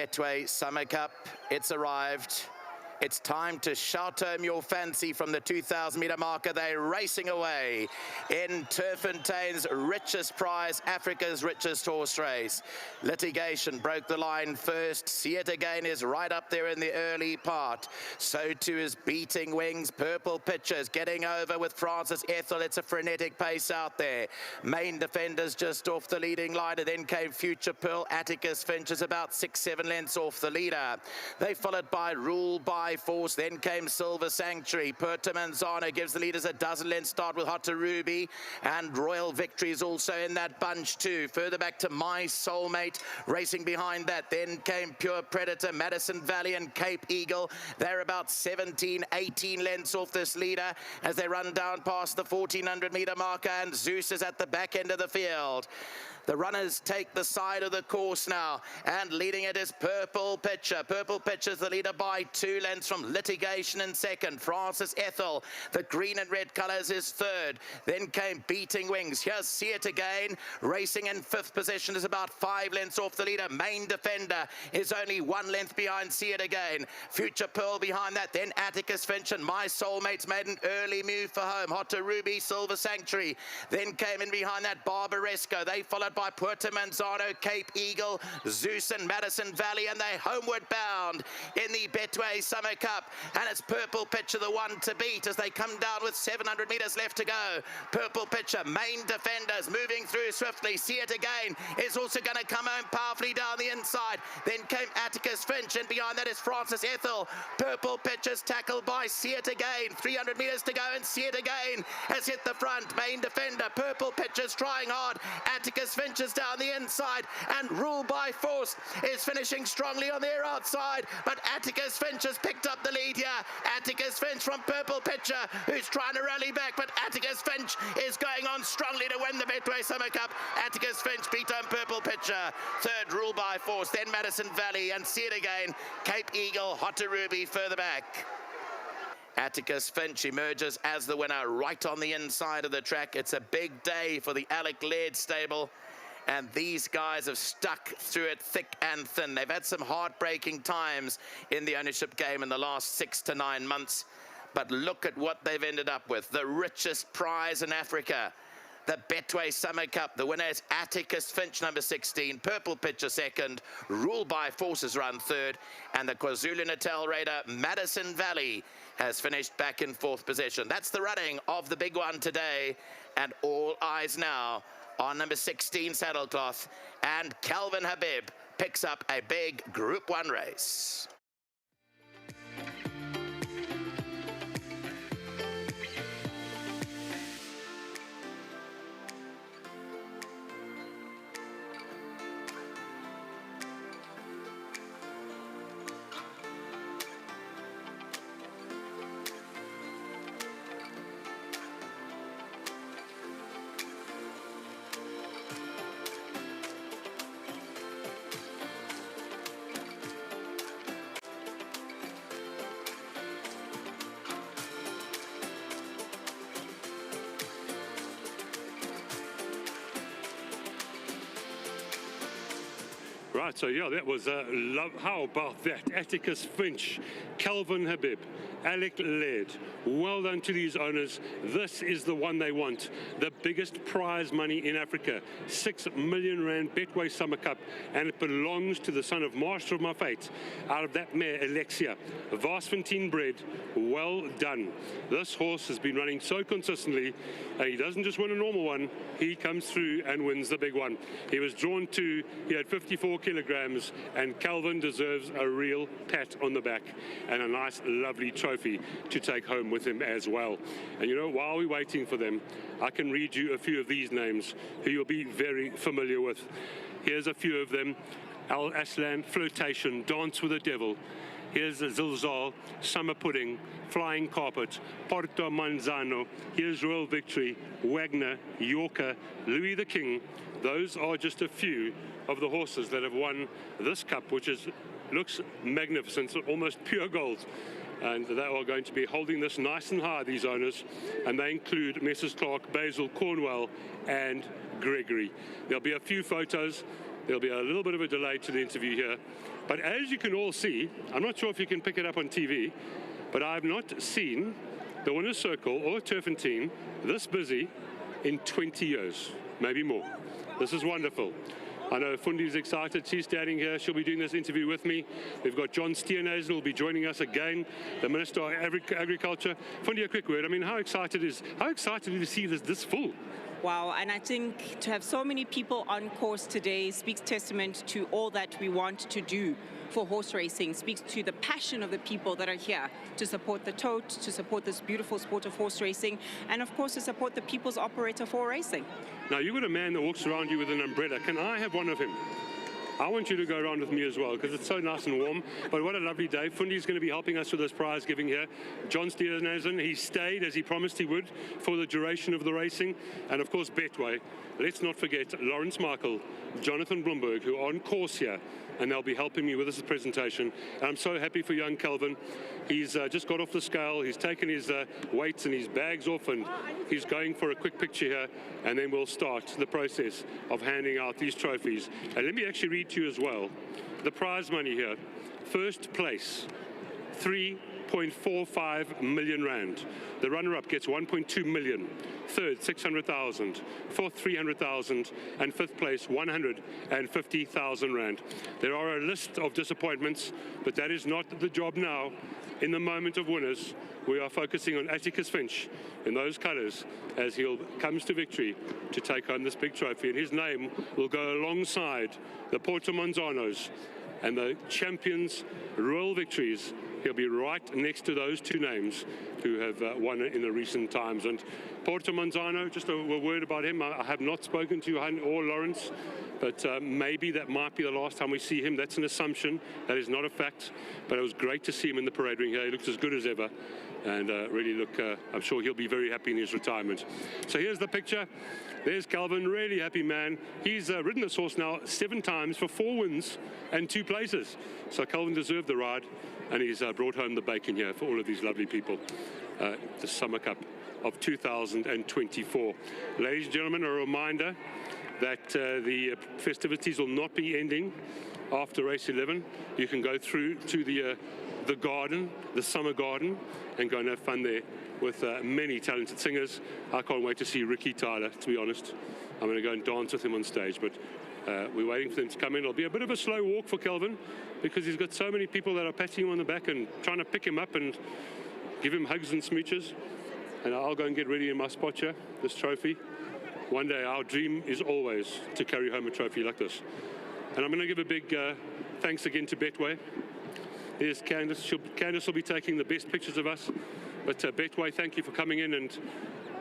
Betway Summer Cup. It's arrived. It's time to shout home your fancy from the 2,000-meter marker. They're racing away in Turffontein's richest prize, Africa's richest horse race. Litigation broke the line first. See It Again is right up there in the early part. So too is Beating Wings. Purple Pictures getting over with Francis Ethel. It's a frenetic pace out there. Main Defenders just off the leading line, and then came Future Pearl. Atticus Finch is about 6-7 lengths off the leader. They followed by Rule by Force, then came Silver Sanctuary. Puerto Manzano gives the leaders a dozen lengths start with Hot to Ruby, and Royal Victory is also in that bunch too. Further back to My Soulmate racing behind that. Then came Pure Predator, Madison Valley and Cape Eagle. They're about 17, 18 lengths off this leader as they run down past the 1,400-meter marker, and Zeus is at the back end of the field. The runners take the side of the course now, and leading it is Purple Picture. Purple Picture's the leader by 2 lengths from Litigation in second. Francis Ethel, the green and red colours, is third. Then came Beating Wings. Here's See It Again, racing in 5th position, is about 5 lengths off the leader. Main Defender is only 1 length behind See It Again. Future Pearl behind that, then Atticus Finch, and My Soulmate's made an early move for home. Hot to Ruby, Silver Sanctuary. Then came in behind that Barbaresco. They followed by Puerto Manzano, Cape Eagle, Zeus and Madison Valley, and they homeward bound in the Betway Summer Cup. And it's Purple Picture, the one to beat, as they come down with 700 meters left to go. Purple Picture, Main Defenders moving through swiftly. See It Again is also going to come home powerfully down the inside. Then came Atticus Finch, and behind that is Francis Ethel. Purple Picture's tackled by See It Again. 300 meters to go, and See It Again has hit the front. Main Defender, Purple Picture's trying hard. Atticus Finch is down the inside, and Rule by Force is finishing strongly on their outside, but Atticus Finch has picked up the lead here. Atticus Finch from Purple Picture, who's trying to rally back, but Atticus Finch is going on strongly to win the Betway Summer Cup. Atticus Finch beat on Purple Picture. Third, Rule by Force, then Madison Valley, and See It Again, Cape Eagle, Hot to Ruby further back. Atticus Finch emerges as the winner right on the inside of the track. It's a big day for the Alec Laird stable, and these guys have stuck through it thick and thin. They've had some heartbreaking times in the ownership game in the last 6 to 9 months, but look at what they've ended up with. The richest prize in Africa, the Betway Summer Cup. The winner is Atticus Finch, number 16, Purple Picture second, Rule by Forces run third, and the KwaZulu-Natal Raider Madison Valley has finished back in 4th position. That's the running of the big one today, and all eyes now on number 16 Saddlecloth, and Calvin Habib picks up a big Group 1 race. Right, so yeah, that was love. How about that? Atticus Finch, Calvin Habib, Alec Laird. Well done to these owners. This is the one they want. The biggest prize money in Africa. 6 million rand Betway Summer Cup, and it belongs to the son of Master of My Fate, out of that mare, Alexia. Vastfontein bred. Well done. This horse has been running so consistently, and he doesn't just win a normal one, he comes through and wins the big one. He was drawn to, he had 54 kilograms, and Calvin deserves a real pat on the back and a nice, lovely trophy to take home with him as well. And you know, while we're waiting for them, I can read you a few of these names who you'll be very familiar with. Here's a few of them. Al Aslan, Flirtation, Dance with the Devil. Here's the Zilzal, Summer Pudding, Flying Carpet, Porto Manzano. Here's Royal Victory, Wagner, Yorker, Louis the King. Those are just a few of the horses that have won this cup, which looks magnificent, almost pure gold. And they are going to be holding this nice and high, these owners, and they include Mrs. Clark, Basil, Cornwell, and Gregory. There'll be a few photos There'll be a little bit of a delay to the interview here. But as you can all see, I'm not sure if you can pick it up on TV, but I've not seen the winner's circle or turffontein this busy in 20 years, maybe more. This is wonderful. I know Fundi's excited. She's standing here. She'll be doing this interview with me. We've got John Steenhuisen who will be joining us again, the Minister of Agriculture. Fundi, a quick word. I mean, how excited are you to see this full? Wow, and I think to have so many people on course today speaks testament to all that we want to do for horse racing, speaks to the passion of the people that are here to support the tote, to support this beautiful sport of horse racing, and of course to support the people's operator for racing. Now, you've got a man that walks around you with an umbrella. Can I have one of him? I want you to go around with me as well because it's so nice and warm. But what a lovely day. Fundi's going to be helping us with this prize giving here. John Steenhuisen, he stayed as he promised he would for the duration of the racing. And of course, Betway. Let's not forget Lawrence Michael, Jonathan Bloomberg, who are on course here. And they'll be helping me with this presentation. And I'm so happy for young Kelvin. He's just got off the scale. He's taken his weights and his bags off, and he's going for a quick picture here. And then we'll start the process of handing out these trophies. And let me actually read to you as well the prize money here. First place, 3.45 million rand. The runner-up gets 1.2 million. Third, 600,000. Fourth, 300,000. And fifth place, 150,000 rand. There are a list of disappointments, but that is not the job now. In the moment of winners, we are focusing on Atticus Finch in those colours as he comes to victory to take home this big trophy. And his name will go alongside the Porto Monzanos and the champions' royal victories. He'll be right next to those two names who have won it in the recent times. And Porto Monzano, just a word about him. I have not spoken to Johan or Lawrence, but maybe that might be the last time we see him. That's an assumption. That is not a fact. But it was great to see him in the parade ring here. He looks as good as ever. And really I'm sure he'll be very happy in his retirement. So here's the picture. There's Calvin, really happy man. He's ridden this horse now 7 times for 4 wins and 2 places. So Calvin deserved the ride, and he's brought home the bacon here for all of these lovely people. The Summer Cup of 2024. Ladies and gentlemen, a reminder that the festivities will not be ending after race 11. You can go through to the garden, the summer garden, and go and have fun there with many talented singers. I can't wait to see Ricky Tyler, to be honest. I'm going to go and dance with him on stage, but we're waiting for them to come in. It'll be a bit of a slow walk for Kelvin because he's got so many people that are patting him on the back and trying to pick him up and give him hugs and smooches. And I'll go and get ready in my spot here, this trophy. One day, our dream is always to carry home a trophy like this. And I'm going to give a big thanks again to Betway. There's Candice. Candice will be taking the best pictures of us. But Betway, thank you for coming in and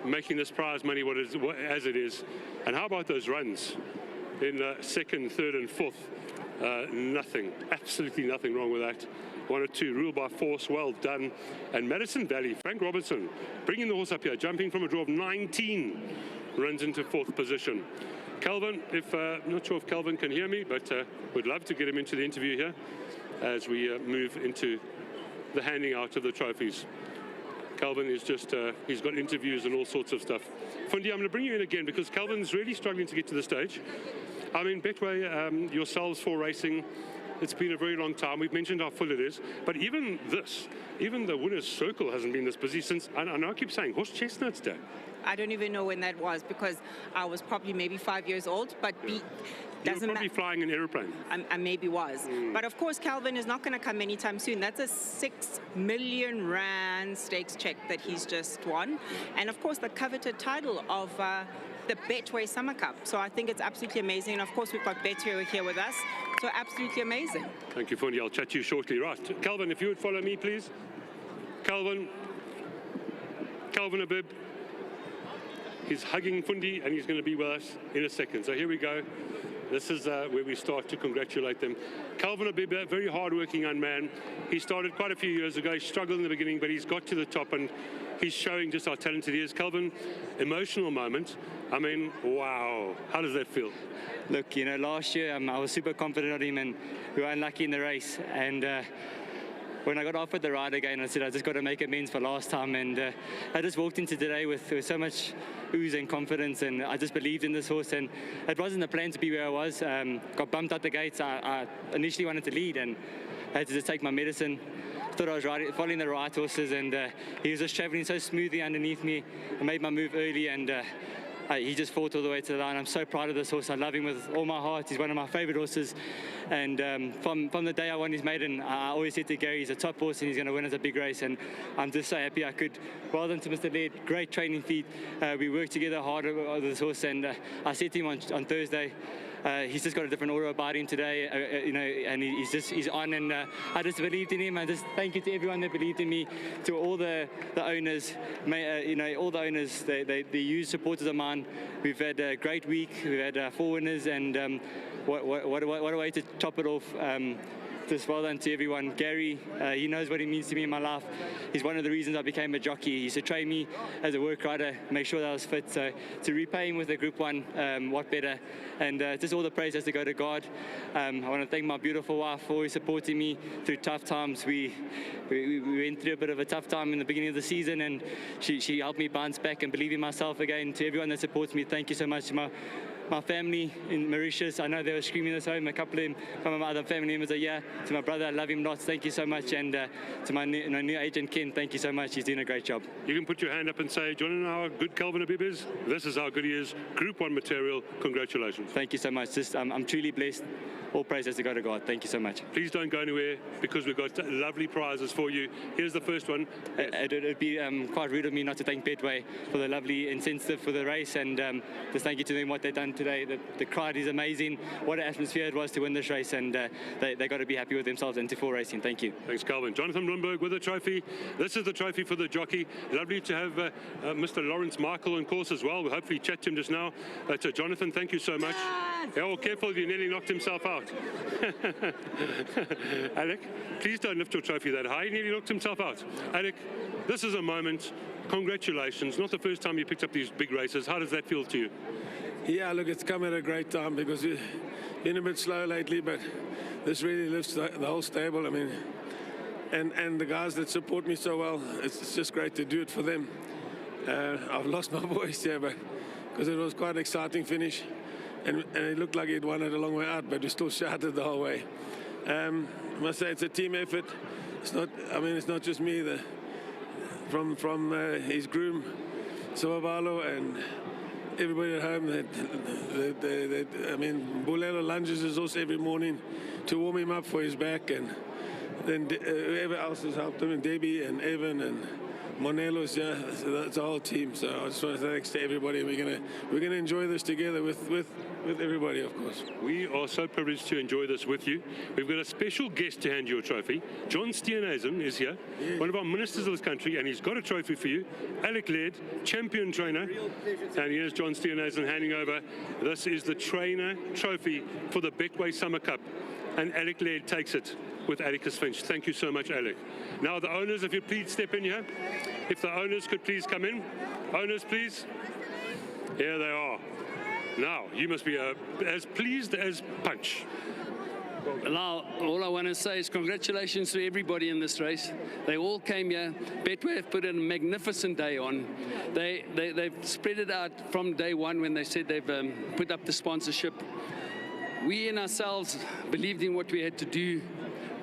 making this prize money as it is. And how about those runs in 2nd, 3rd and 4th? Nothing, absolutely nothing wrong with that. 1 or 2, ruled by force, well done. And Madison Valley, Frank Robertson, bringing the horse up here, jumping from a draw of 19, runs into 4th position. Kelvin, I'm not sure if Kelvin can hear me, but would love to get him into the interview here as we move into the handing out of the trophies. Kelvin is just, he's got interviews and all sorts of stuff. Fundi, I'm going to bring you in again because Kelvin's really struggling to get to the stage. I mean, Betway, yourselves for racing, it's been a very long time. We've mentioned how full it is. But even the winner's circle hasn't been this busy since, I know I keep saying, Horse Chestnuts Day. I don't even know when that was because I was probably maybe 5 years old, but You were probably flying an aeroplane. I maybe was. But of course, Calvin is not going to come anytime soon. That's a 6 million rand stakes check that he's just won. And of course, the coveted title of the Betway Summer Cup. So I think it's absolutely amazing. And of course, we've got Betway here with us. So absolutely amazing. Thank you, Fundi. I'll chat to you shortly. Right. Calvin, if you would follow me, please. Calvin Habib. He's hugging Fundi, and he's going to be with us in a second. So here we go. This is where we start to congratulate them. Calvin Habib, a very hard-working young man. He started quite a few years ago. He struggled in the beginning, but he's got to the top, and he's showing just how talented he is. Calvin, emotional moment. I mean, wow. How does that feel? Look, last year I was super confident on him, and we were unlucky in the race. And when I got offered the ride again, I said I just got to make amends for last time, and I just walked into today with so much ooze and confidence, and I just believed in this horse, and it wasn't the plan to be where I was. Got bumped out the gates. I initially wanted to lead, and I had to just take my medicine. Thought I was following the right horses, and he was just traveling so smoothly underneath me. I made my move early, and he just fought all the way to the line. I'm so proud of this horse. I love him with all my heart. He's one of my favorite horses, and from the day I won his maiden, I always said to Gary, he's a top horse and he's going to win as a big race, and I'm just so happy I could. Well done to Mr. Laird, great training feet. We worked together hard with this horse, and I said to him on Thursday, he's just got a different aura about him today, and he's on, and I just believed in him. I just thank you to everyone that believed in me, to all the owners, all the owners, the huge supporters of mine. We've had a great week. We've had 4 winners, and what a way to top it off. Just well done to everyone. Gary, he knows what he means to me in my life. He's one of the reasons I became a jockey. He used to train me as a work rider, make sure that I was fit. So to repay him with a Group 1, what better? And just all the praise has to go to God. I want to thank my beautiful wife for always supporting me through tough times. We went through a bit of a tough time in the beginning of the season, and she helped me bounce back and believe in myself again. To everyone that supports me, thank you so much. My family in Mauritius, I know they were screaming this home. A couple of them, some of my other family members are here. To my brother, I love him lots. Thank you so much. And to my new agent, Ken, thank you so much. He's doing a great job. You can put your hand up and say, do you want to know how good Calvin Habib is? This is how good he is. Group 1 material. Congratulations. Thank you so much. I'm truly blessed. All praise has to go to God. Thank you so much. Please don't go anywhere, because we've got lovely prizes for you. Here's the first one. It'd be quite rude of me not to thank Betway for the lovely incentive for the race, and just thank you to them what they've done today. The crowd is amazing. What an atmosphere it was to win this race, and they got to be happy with themselves and to full racing. Thank you. Thanks, Calvin. Jonathan Lundberg with a trophy. This is the trophy for the jockey. Lovely to have Mr. Lawrence Michael on course as well. We'll hopefully chat to him just now. To Jonathan, thank you so much. Yeah, well, careful, he nearly knocked himself out. Alec, please don't lift your trophy that high. He nearly knocked himself out. Alec, this is a moment. Congratulations. Not the first time you picked up these big races. How does that feel to you? Yeah, look, it's come at a great time, because we've been a bit slow lately, but this really lifts the whole stable. I mean, and the guys that support me so well, it's just great to do it for them. I've lost my voice here, but because it was quite an exciting finish, and it looked like he'd won it a long way out, but we still shouted the whole way. I must say it's a team effort. It's not. I mean, it's not just me. From his groom, Savabalo, and everybody at home. I mean, Bulelo lunges his horse every morning to warm him up for his back, and then whoever else has helped him, and Debbie and Evan and Monelos, yeah, so that's the whole team. So I just want to thanks to everybody. We're gonna enjoy this together with everybody, of course. We are so privileged to enjoy this with you. We've got a special guest to hand you a trophy. John Steenhuisen is here, one of our ministers of this country, and he's got a trophy for you. Alec Laird, champion trainer. And here's John Steenhuisen handing over. This is the trainer trophy for the Betway Summer Cup. And Alec Laird takes it with Atticus Finch. Thank you so much, Alec. Now the owners, if you please step in here. If the owners could please come in. Owners, please. Here they are. Now, you must be as pleased as Punch. Now, all I want to say is congratulations to everybody in this race. They all came here. Betway have put a magnificent day on. They've spread it out from day one when they said they've put up the sponsorship. We in ourselves believed in what we had to do.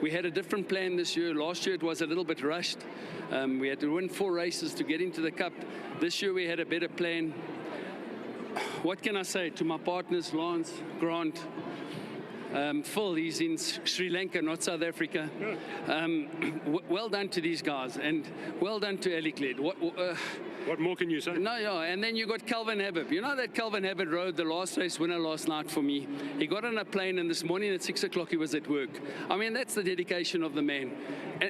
We had a different plan this year. Last year it was a little bit rushed. We had to win 4 races to get into the cup. This year we had a better plan. What can I say to my partners, Lance, Grant, Phil, he's in Sri Lanka, not South Africa. Well done to these guys, and well done to Alec Laird. What more can you say? No, yeah, and then you got Calvin Habib. You know that Calvin Habib rode the last race winner last night for me. He got on a plane, and this morning at 6 o'clock he was at work. I mean, that's the dedication of the man,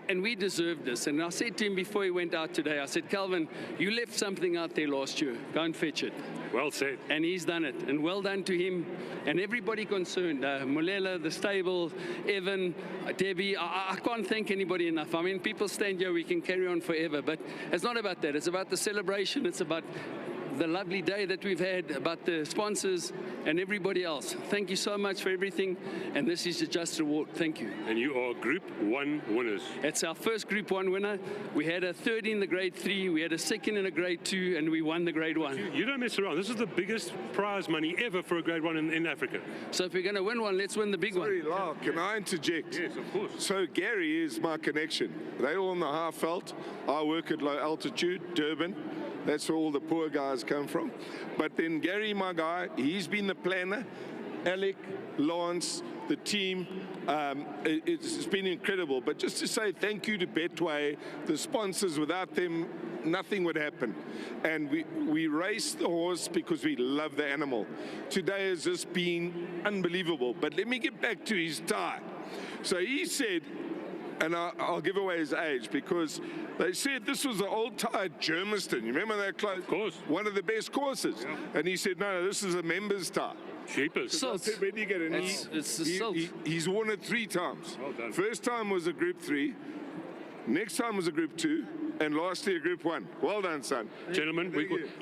and we deserve this. And I said to him before he went out today, I said, Calvin, you left something out there last year. Go and fetch it. Well said. And he's done it, and well done to him and everybody concerned. Mulela, the stable, Evan, Debbie. I can't thank anybody enough. I mean, people stand here, we can carry on forever, but it's not about that. It's about the celebration. It's about the lovely day that we've had, about the sponsors and everybody else. Thank you so much for everything, and this is a just reward. Thank you. And you are Group 1 winners. It's our first Group 1 winner. We had a third in the Grade 3, we had a second in a Grade 2, and we won the Grade 1. You don't mess around. This is the biggest prize money ever for a Grade 1 in Africa. So if we're going to win one, let's win the big one. Sorry, Lyle, can I interject? Yes, of course. So Gary is my connection. They're all in the high veld. I work at low altitude, Durban. That's where all the poor guys come from. But then Gary, my guy, he's been the planner. Alec, Lawrence, the team, it's been incredible. But just to say thank you to Betway, the sponsors, without them, nothing would happen. And we race the horse because we love the animal. Today has just been unbelievable. But let me get back to his tie. So he said, and I'll give away his age, because they said this was the old tie at Germiston. You remember that close? Of course. One of the best courses. Yeah. And he said, no, this is a members tie. Cheapest. So- I said, where do you get it? And It's the salt. he's won it 3 times. Well done. First time was a Group 3. Next time was a Group 2. And lastly, a Group 1. Well done, son. Gentlemen,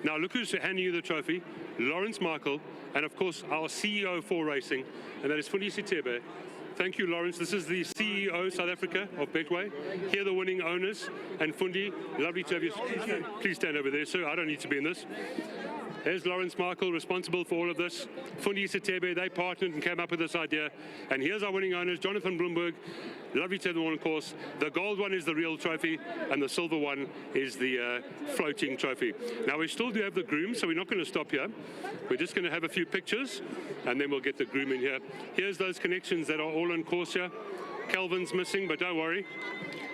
now look who's handing you the trophy. Lawrence Michael, and of course our CEO for racing, and that is Finch Sitebe. Thank you, Lawrence. This is the CEO, South Africa, of Betway. Here are the winning owners. And Fundi, lovely to have you. Please stand over there, sir. I don't need to be in this. There's Lawrence Michael, responsible for all of this. Fundi Sitebe, they partnered and came up with this idea. And here's our winning owners, Jonathan Bloomberg. Lovely to have them all on course. The gold one is the real trophy, and the silver one is the floating trophy. Now, we still do have the groom, so we're not going to stop here. We're just going to have a few pictures, and then we'll get the groom in here. Here's those connections that are all on course here. Calvin's missing, but don't worry.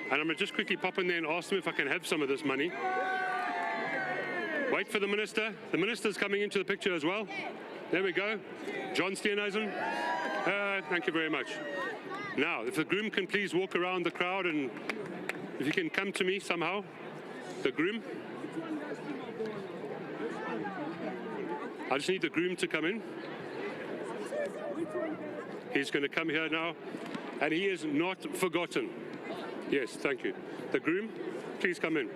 And I'm going to just quickly pop in there and ask them if I can have some of this money. Wait for the minister. The minister's coming into the picture as well. There we go. John Steenhuisen. Thank you very much. Now, if the groom can please walk around the crowd, and if you can come to me somehow. The groom. I just need the groom to come in. He's going to come here now, and he is not forgotten. Yes, thank you. The groom, please come in.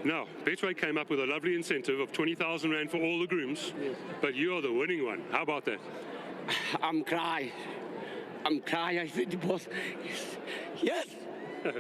Now, Betway came up with a lovely incentive of 20,000 Rand for all the grooms, but you're the winning one. How about that? I'm crying. I think it was. Yes.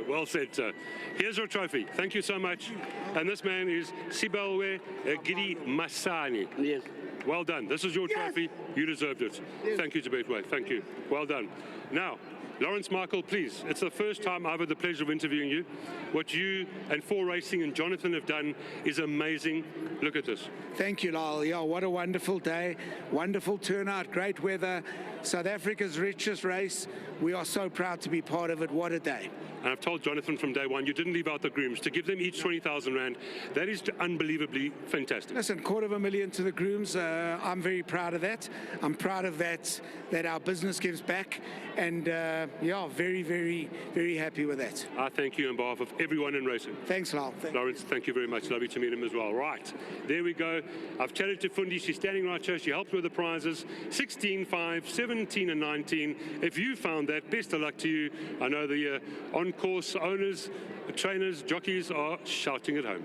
Well said, sir. Here's your trophy. Thank you so much. And this man is Sibelwe Gidi Masani. Yes. Well done. This is your trophy. You deserved it. Thank you to Betway. Thank you. Well done. Now, Lawrence Michael, please. It's the first time I've had the pleasure of interviewing you. What you and 4 Racing and Jonathan have done is amazing. Look at this. Thank you, Lyle. Yeah, what a wonderful day. Wonderful turnout, great weather. South Africa's richest race. We are so proud to be part of it. What a day. And I've told Jonathan from day one, you didn't leave out the grooms. To give them each 20,000 Rand, that is unbelievably fantastic. Listen, $250,000 to the grooms. I'm very proud of that. I'm proud of that our business gives back. And yeah, very, very, very happy with that. I thank you on behalf of everyone in racing. Thanks, Lyle. Lawrence, thank you very much. Lovely to meet him as well. Right, there we go. I've chatted to Fundi. She's standing right here. She helped with the prizes, 16, 5, 17 and 19. If you found that, best of luck to you. I know the on-course owners, trainers, jockeys are shouting at home.